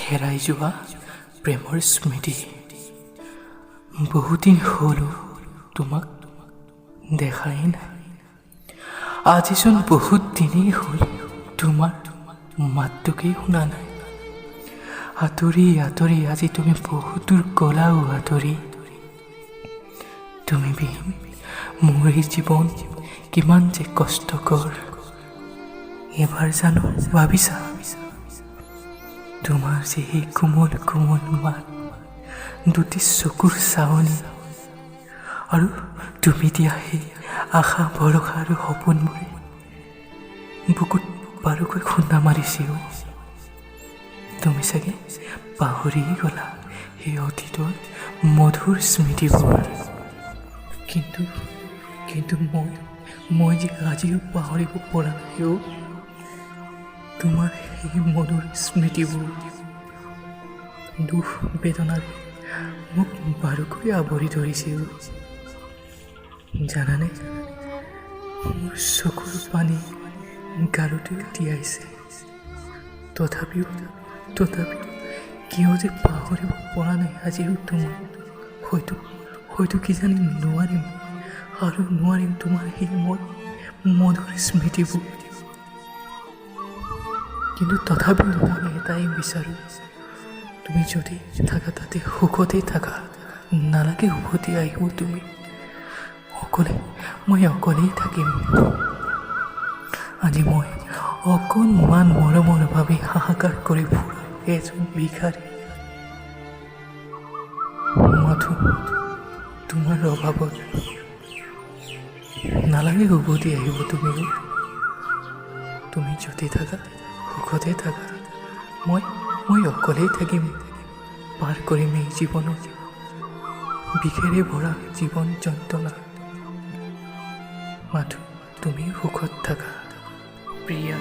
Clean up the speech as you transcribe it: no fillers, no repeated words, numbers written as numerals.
হেৰাই যোৱা প্ৰেমৰ স্মৃতি। বহুদিন হ'ল তোমাক দেখাই নাই। আজিচোন বহুত দিনেই হ'ল তোমাৰ মাতটোকেই শুনা নাই। আঁতৰি আঁতৰি আজি তুমি বহুত দূৰ গলাও আঁতৰি। তুমি বিহীন মোৰ এই জীৱন কিমান যে কষ্টকৰ। এবাৰ জানো ভাবিছা তোমাৰ যে সেই কোমল কোমল মাত, দুটি চকুৰ চাৱনি আৰু তুমি দিয়া সেই আশা ভৰসা আৰু সপোনবোৰে বুকুত বাৰুকৈ খুন্দা মাৰিছেও। তুমি চাগে পাহৰিয়ে গলা সেই অতীতৰ মধুৰ স্মৃতিবোৰ। কিন্তু মই যে আজিও পাহৰিব পৰা নাইও তোমাৰ সেই মধুৰ স্মৃতিবোৰ। দুখ বেদনাৰে মোক বাৰুকৈ আৱৰি ধৰিছেও। জানানে, মোৰ চকুৰ পানী গালতে তিয়াইছে। তথাপিও কিয় যে পাহৰিব পৰা নাই আজিও তোমাক। হয়তো কিজানি নোৱাৰিম আৰু নোৱাৰিম তোমাৰ সেই মধুৰ স্মৃতিবোৰ। কিন্তু তথাপিও মই এটাই বিচাৰোঁ, তুমি যদি থাকা তাতে সুখতেই থাকা, নালাগে উভতি আহিব তুমি। মই অকলেই থাকিম। আজি মই অকণমান মৰমৰ বাবে হাহাকাৰ কৰি ফুৰা এজন ভিখাৰী। মাথো তোমাৰ অভাৱত। নালাগে উভতি আহিব তুমিও। তুমি যদি থাকা সুখতে থাকা, মই অকলেই থাকিম। পাৰ কৰিম এই জীৱনত বিষেৰে ভৰা জীৱন যন্ত্ৰণা। মাথো তুমি সুখত থাকা প্ৰিয়া।